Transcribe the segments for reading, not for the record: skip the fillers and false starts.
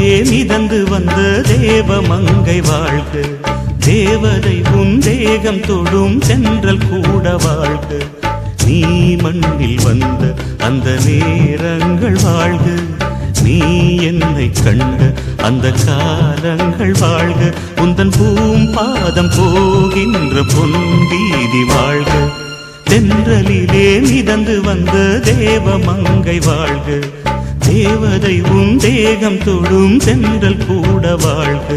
தென்றலிலே மிதந்து வந்த தேவ மங்கை வாழ்க, தேவதை உன் தேகம் தொடும் தென்றல் கூட வாழ்க. நீ மண்ணில் வந்த அந்த நேரங்கள் வாழ்க, நீ என்னை கண்ட அந்த காலங்கள் வாழ்க. உந்தன் பூம்பாதம் போகின்ற பொன் வீதி வாழ்க, தென்றலிலே மிதந்து வந்த தேவ மங்கை வாழ்க, தேவதை உன் தேகம் தொடும் தென்றல் கூட வாழ்க.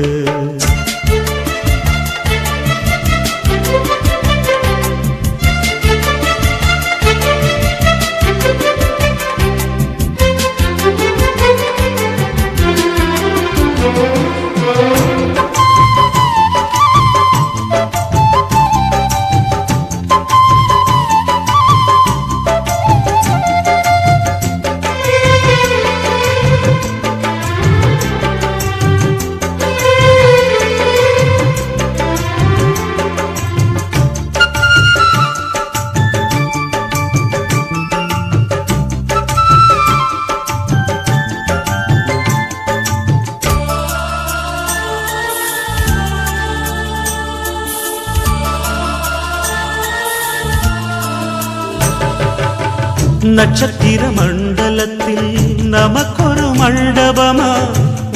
நட்சத்திர மண்டலத்தில் நமக்கொரு மண்டபமா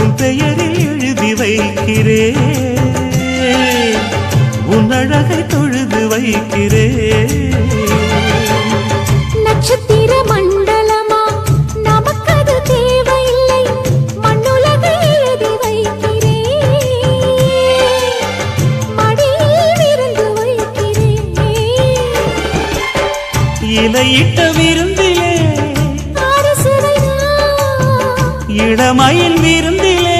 உன் பெயரில் எழுதி வைக்கிறேன், உன் அழகை தொழுது வைக்கிறேன். நட்சத்திர மண்டலமா நமக்கது தேவையில்லை, மண்ணுலகை எழுதி வைக்கிறேன், மடியில் விருந்து வைக்கிறேன். இலையிட்ட விருந்திலே இளமயில் விருந்திலே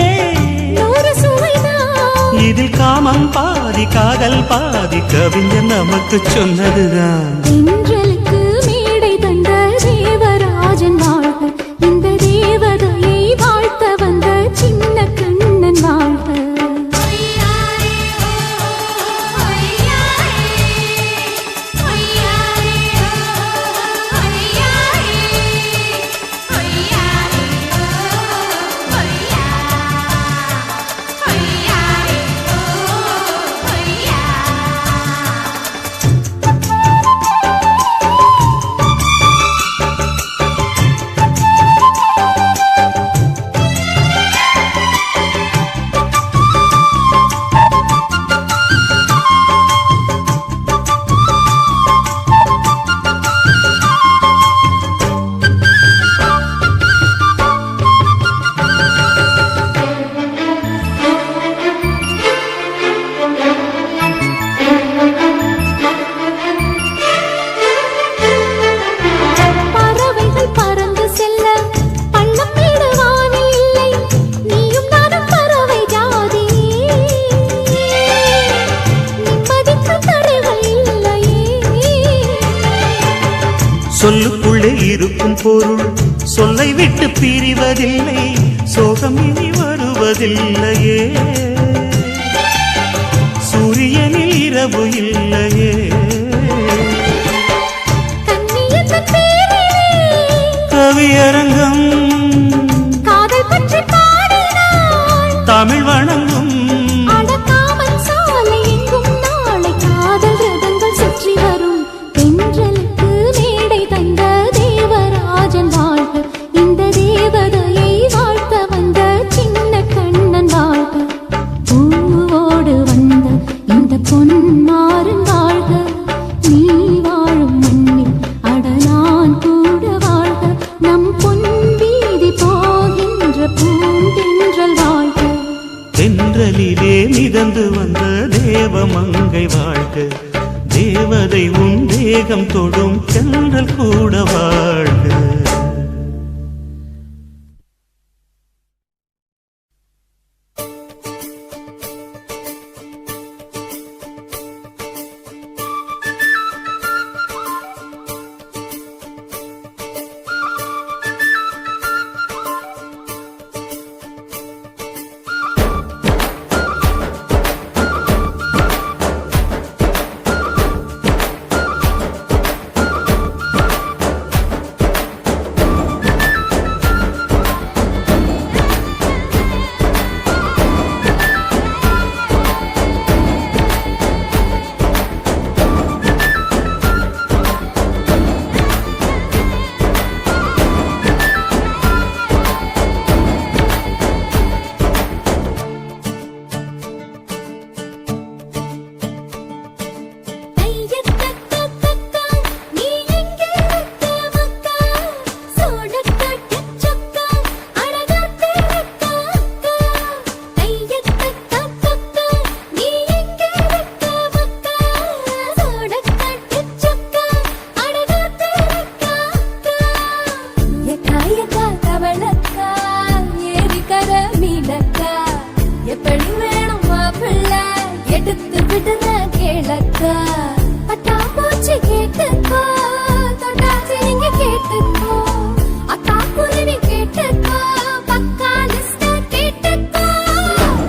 இதில் காமம் பாதி காதல் பாதி கவிஞர் நமக்கு சொன்னதுதான். தென்றலுக்கு மேடை தந்த தேவராஜன் வாழ்க, இந்த தேவதையை வாழ்த்த வந்த சின்ன கண்ணன் வாழ்க. சொல்லுக்குள்ளே இருக்கும் பொருள் சொல்லை விட்டு பிரிவதில்லை, சோகம் இனி வருவதில்லையே, சூரியனில் இரவு இல்லையே. கவியரங்கம் தமிழ் வணங்கும் தென்றலிலே மிதந்து வந்த தேவ மங்கை வாழ்க, தேவதை உன் தேகம் தொடும் தென்றல் கூட வாழ்க. எடுத்து விடுற கேளக்கா பட்டாம்பூச்சி கேட்டுக்கோ தொட்டாச்சி நீங்க கேட்டுக்கோ அக்கா குருவி கேட்டுக்கோ பக்கா லிஸ்ட கேட்டுக்கோ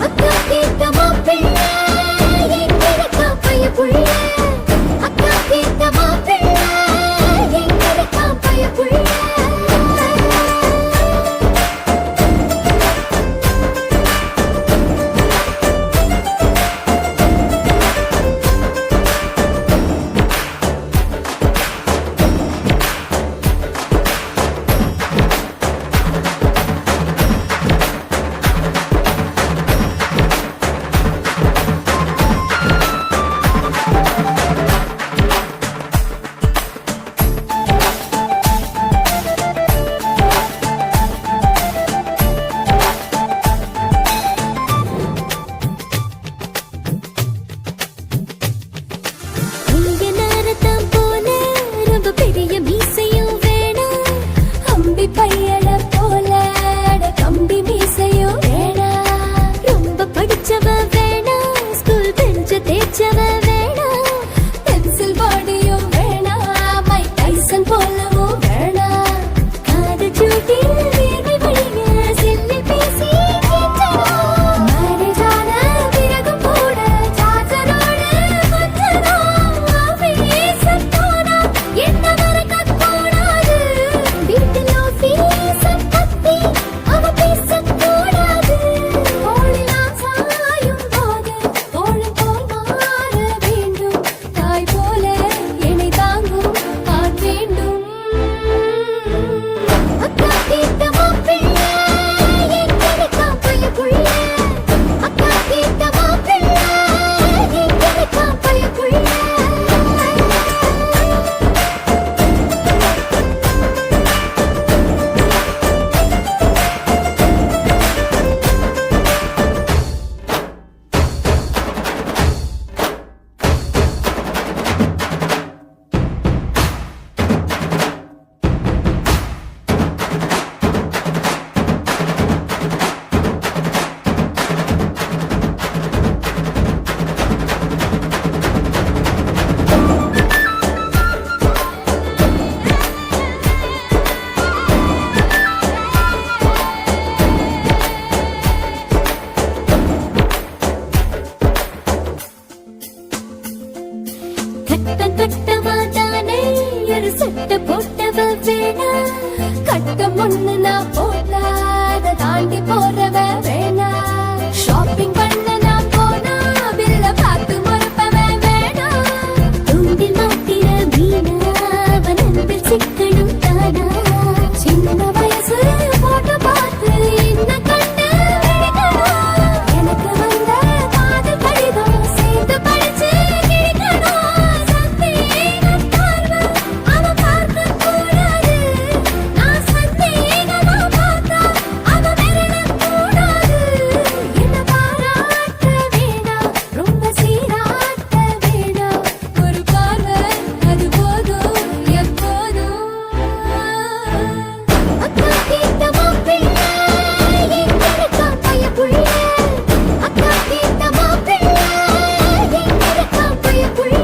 அக்கா கேட்ட மாப்பிள்ளை எங்கடக்கா பைய புள்ள அக்கா கேட்ட மாப்பிள்ளை எங்கடக்கா பைய புள்ள இங்க நேரத்தான் போல ரொம்ப பெரிய மீசையும் வேணாம் அம்பி பையல போல அட கம்பி மீசையும் வேணாம் ரொம்ப படிச்சவ வேணாம் ஸ்கூல் பெஞ்ச தேய்ச்சவ வேணாம் பென்சில் பாடியும் வேணாம் மைக் டைசன் போலவும் வேணாம் காது ஜூட்டில் வேர்வை வழிய செல்லி பேசி கேட்டலாம் மேரேஜான பிறகு கூட சார்ஜரோட கொஞ்சம் ஆபீஸ் போனா என்ன மறக்கக்கூடாது வீட்டில் ஆபீஸ் பத்தி அவ பேசக்கூடாது தோளிலாம் சாயும் போது தோளும் போல் மாற வேண்டும் தாய் போல என்னை தாங்கும் ஆண் வேண்டும் அக்கா கேட்ட மாப்பிள்ளை எங்கடக்கா பைய புள்ள அக்கா கேட்ட மாப்பிள்ளை எங்கடக்கா பைய புள்ள கட்டம் கட்டமாதானே ஒரு சட்டை போட்டவ வேணா கட்டம் ஒண்ணு நான் போட்டா அதை தாண்டி போறவ வேணா ஷாப்பிங் பண்ண நான் போனா பில்ல பார்த்து மறுப்பவ வேணா தூண்டில் மாட்டிற மீனா அவன் அன்பில் சிக்கணும் தானா சின்ன வயசு போட்டோ பார்த்து என்ன கண்டு விழிக்கணும் எனக்கு வந்த காதல் கடிதம் சேர்த்து படிச்சு கிழிக்கணும் சந்தேகம் பார்வை அவ பார்க்க கூடாது நான் சந்தேகமா பார்த்தா அவ விரலக் கூடாது என்ன பாராட்ட வேணாம் ரொம்ப சீராட்ட வேணாம் ஒரு பார்வை அது போதும் எப்போதும் அக்கா கேட்ட மாப்பிள்ளை எங்கடக்கா பைய புள்ள அக்கா கேட்ட மாப்பிள்ளை எங்கடக்கா பைய புள்ள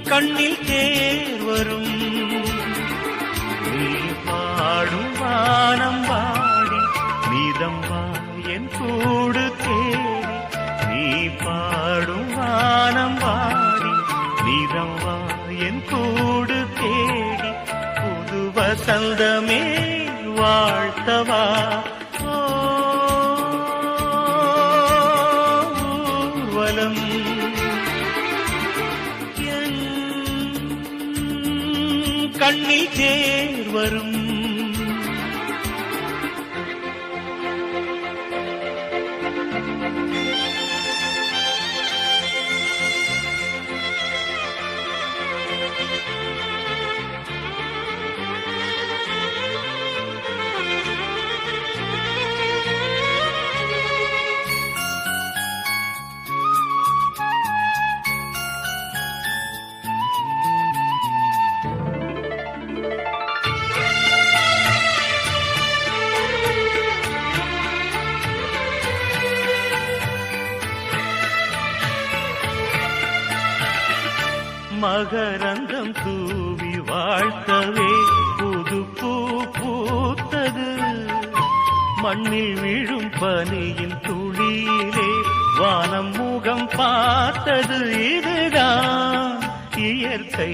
கண்ணில் தேர் வரும் நீ பாடும் வானம் வாடி நீதம் வா என் கூடு தேடி நீ பாடும் வானம் வாடி நீதம் வா என் வசந்தமே வாழ்த்தவா ஊர்வலம் என் கண்ணில் தேர் வரும் மகரந்தம் தூவி வாழ்த்தவே புது பூ பூத்தது மண்ணில் விழும் பனியின் துளியிலே வானம் முகம் பார்த்தது இதுதான் இயற்கை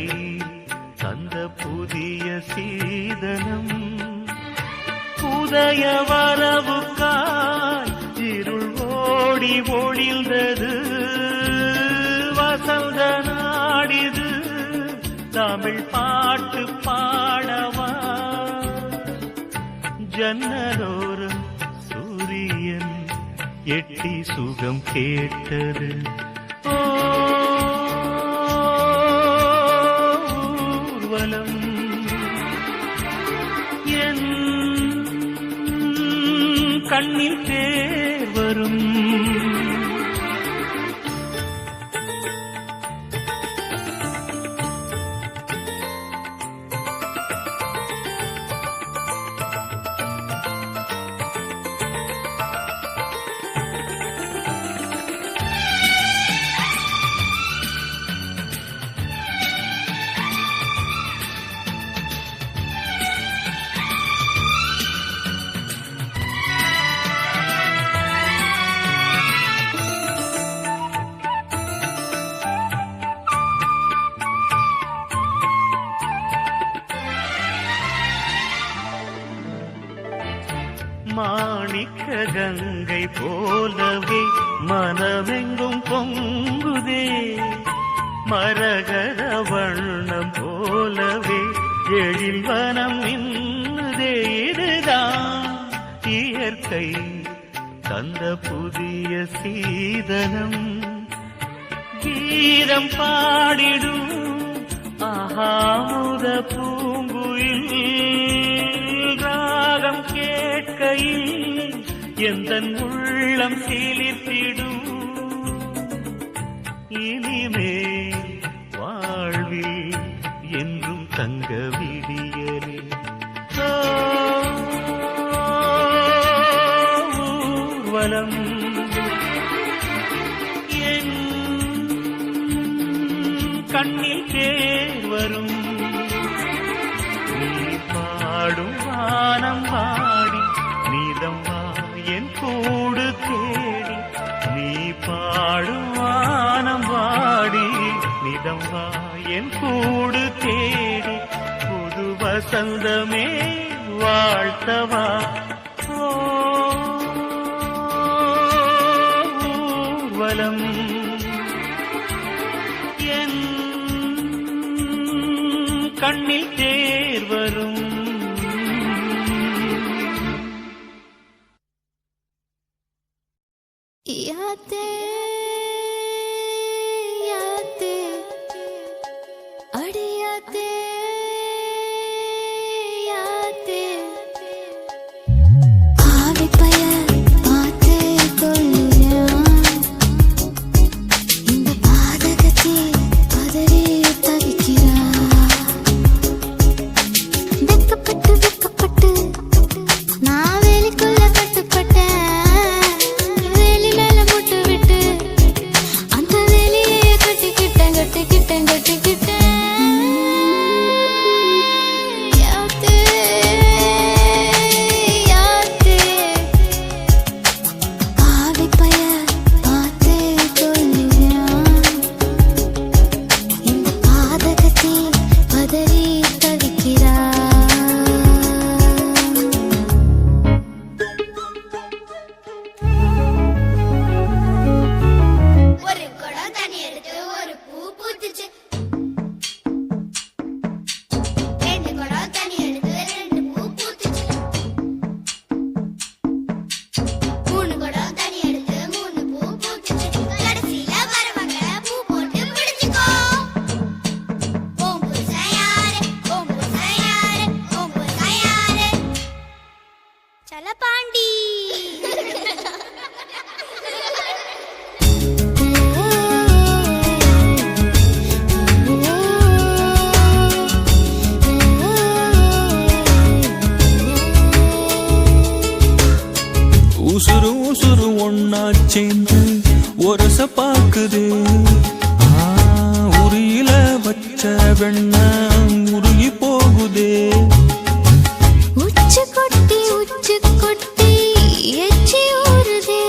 தந்த புதிய சீதனம் புதைய வரவுக்காய் இருள் ஓடி ஒளிந்தது வசந்த நாடிது தமிழ் பாட்டு பாடவா ஜன்னலோரம் சூரியன் எட்டி சுகம் கேட்டது ஊர்வலம் என் கண்ணில் தேர் வரும் மாணிக்க கங்கை போலவே மனமெங்கும் பொங்குதே மரகத வண்ணம் போலவே எழில் வனம் இன்னுதே இதுதான் இயற்கை தந்த புதிய சீதனம் கீதம் பாடிடும் ஆஹாமுத பூங்குயில் ராகம் கேட்கையில் எந்தன் உள்ளம் சிலிர்த்திடும் இனிமே வாழ்வில் என்றும் தங்க விடியலே ஊர்வலம் என் கண்ணில் தேர் வரும் நீ பாடும் வானம் பாடி நீதம் வா என் கூடு தேடி நீ பாடும் வானம் பாடி நீதம் வா என் கூடு தேடி புது வசந்தமே வாழ்த்தவா ஊர்வலம் என் கண்ணில் தேர் வரும் யாத்தே யாத்தே அடியாத்தே யாத்தே ஆவி பய பாத்தே கொள்ளுறான் இந்த பாதகத்தை பதறி தவிக்கிறான் இந்த பாக்குதே. உரியில வச்ச வெண்ண உருகி போகுதே. உச்சு கொட்டி எச்சி ஊறுதே.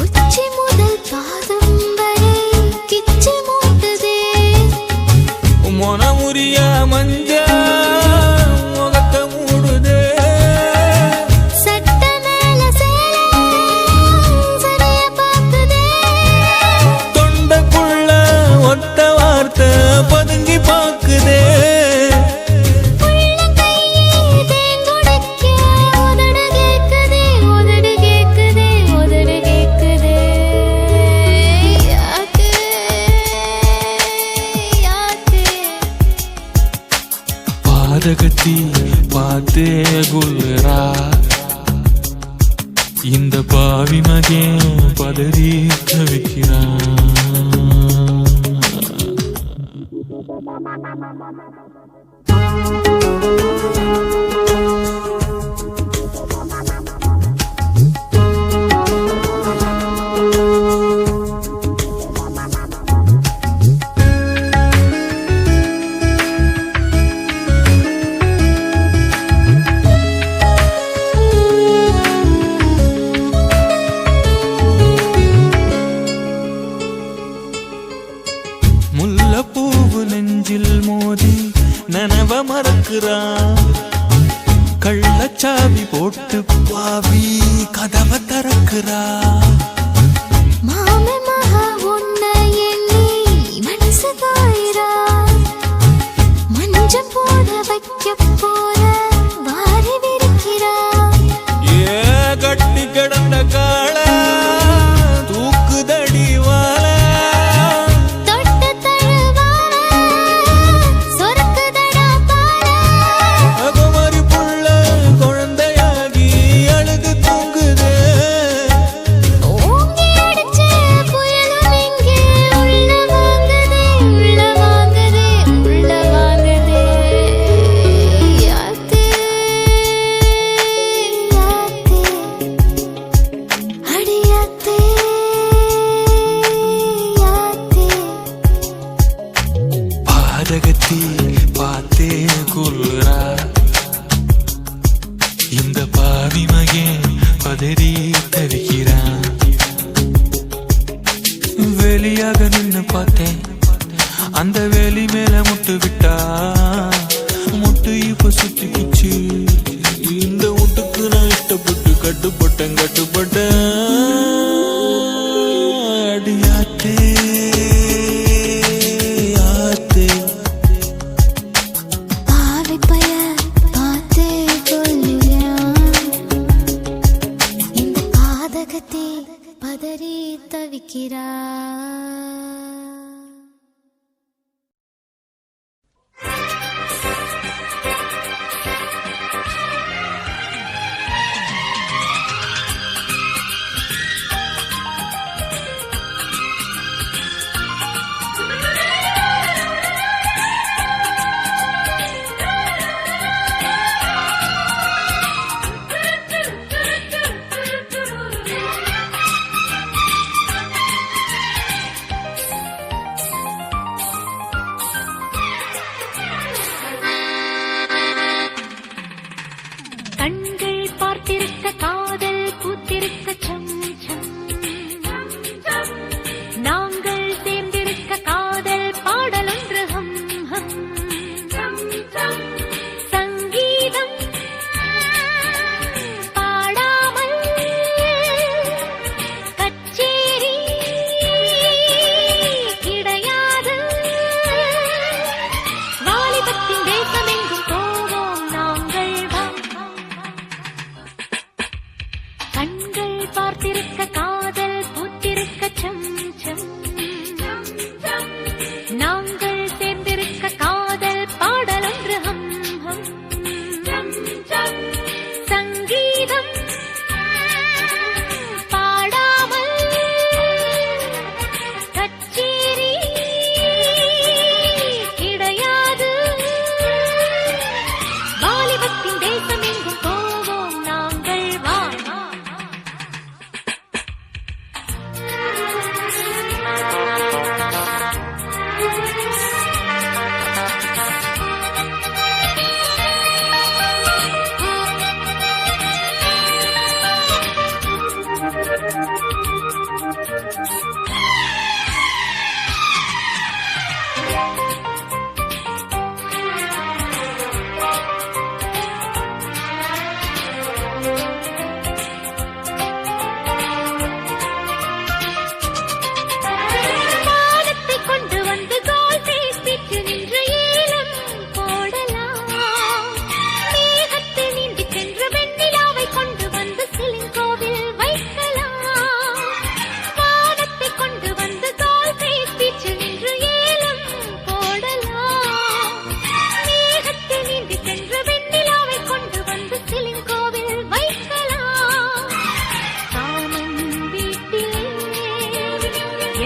உச்சி முதல் பாதம் வரை கிச்சி மூட்டுதே. மொனமுறிய மஞ்ச முகத்தை மூடுதே. சட்ட மேல சேலை சரிய பாக்குதே. தொண்டைக்குள்ள ஒத்த வார்த்தை பதுங்கி பாக்குதே. பாதகத்தி பார்த்தே குல்றா. இந்த பாவி மகன் பதறி தவிக்கிறான். முல்லைப்பூவு நெஞ்சில் மோதி நனவ மறக்கிறான். கள்ளச்சாவி போட்டு பாவி கதவை திறக்கிறா. மாமே மகா உன்னை எண்ணி மனசு தாயிரா. மஞ்சம் போட வைக்க போற வாரி விரிக்கிறா. ஏ கட்டி கிடந்த கால தூக்குதடி வாழ. தொட்டு தழுவால சொரக்குதடா பால. அகமரி புள்ள குழந்தையாகி அழுது தூங்குதே. ஓங்கி அடிச்ச புயலும் இங்கே உள்ள வாங்குதே. யாத்தே அடியாத்தே யாத்தே. பாதகத்தி பார்த்தே குல்றா. இந்த பாவி மகன் பதறி தவிக்கிறான். வெளியாக நின்னு பார்த்தேன். அந்த வேலி மேல முட்டு விட்டா. முட்டு இப்ப சுத்தி குச்சி. இந்த முட்டுக்கு நான் இஷ்டப்பட்டு கட்டுப்பட்டேன். அடியாத்தே யாத்தே. பாவி பய பார்த்தே கொல்லுறான். இந்த பாதகத்தை பதறி தவிக்கிறா.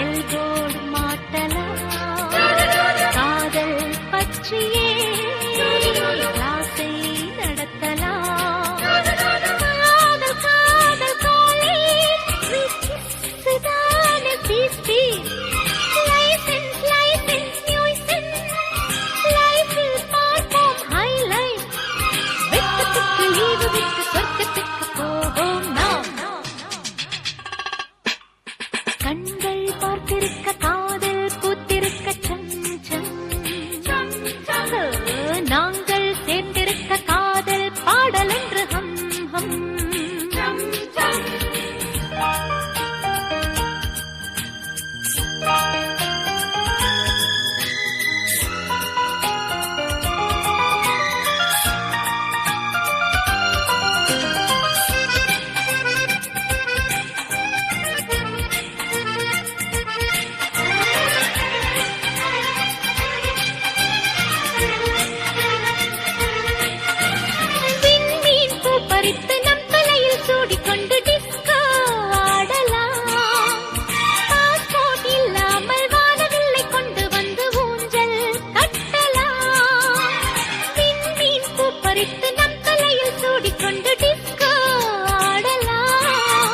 எல்போர்டு மாட்டலாம் காதல் பற்றியே கிளாஸை நடத்தலாம் காதல் காதல் காலேஜ் சுதான பீஸ்பி லைசன்ஸ் லைசன்ஸ் நியூசன்ஸ் லைஃபில் பார்ப்போம் ஹைலைட் வெக்கத்துக்கு லீவு விட்டு சொர்க்கத்துக்கு போவோம் நாம் கண்கள் பார்த்திருக்க காதல் பூத்திருக்க சம் சம் நாங்கள் சேர்ந்திருக்க காதல் பாடல் என்று ஹம் ஹம் விண்மீன் பூ பறித்து நம் தலையில் சூடிக்கொண்டு டிஸ்கோ ஆடலாம் பாஸ்போர்ட் இல்லாமல் வானவில்லை கொண்டு வந்து ஊஞ்சல் கட்டலாம் விண்மீன் பூ பறித்து நம் தலையில் சூடிக்கொண்டு டிஸ்கோ ஆடலாம்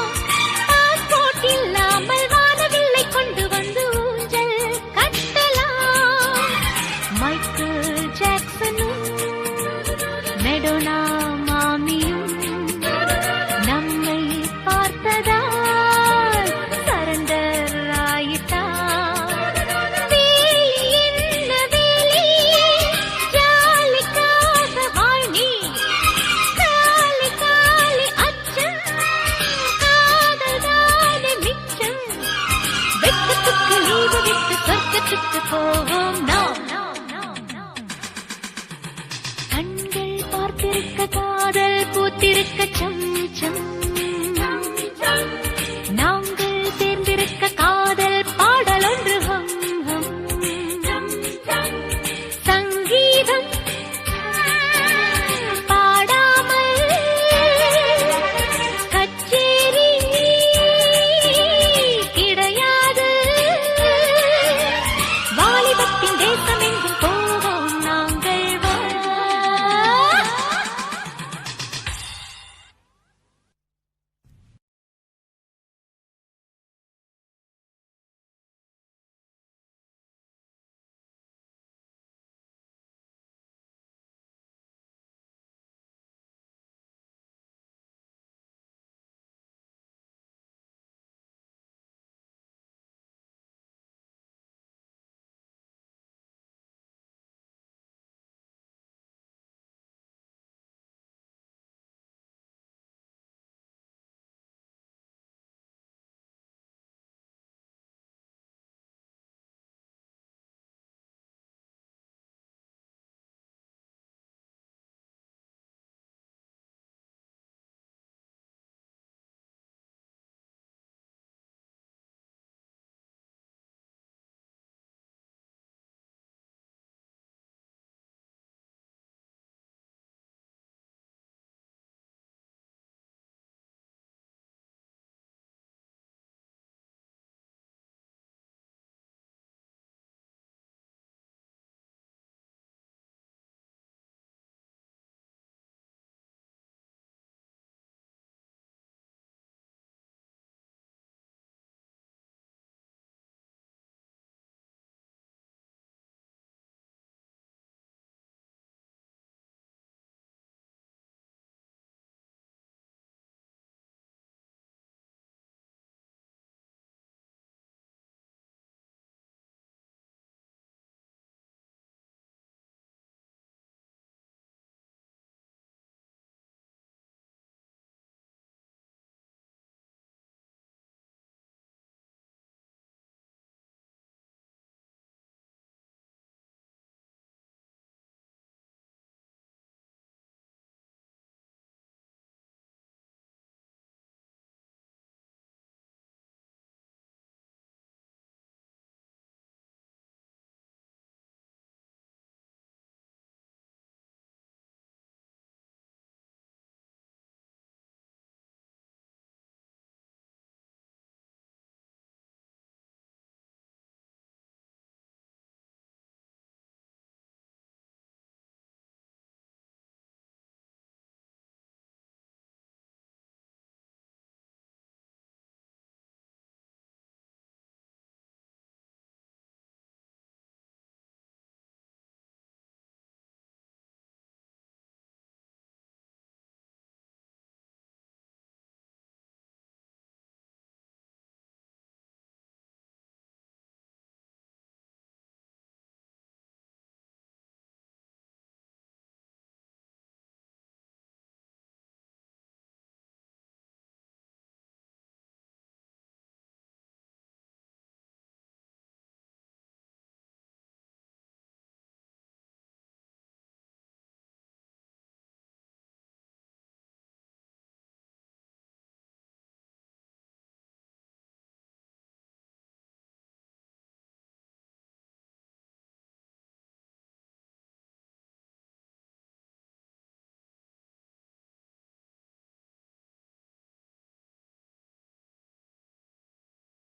பாஸ்போர்ட் இல்லாமல் வானவில்லை கொண்டு வந்து ஊஞ்சல் கட்டலாம் மைக்கேல் ஜாக்சனும் மெடோனா மாமியும் நம்மை பார்த்ததால் சரண்டர் ஆயிட்டார் வேலி என்ன வேலி ஜாலிக்காக வாழ்நீ காலி காலி அச்சம் காதல் தானே மிச்சம் வெக்கத்துக்கு லீவு விட்டு சொர்க்கத்துக்கு போவோம்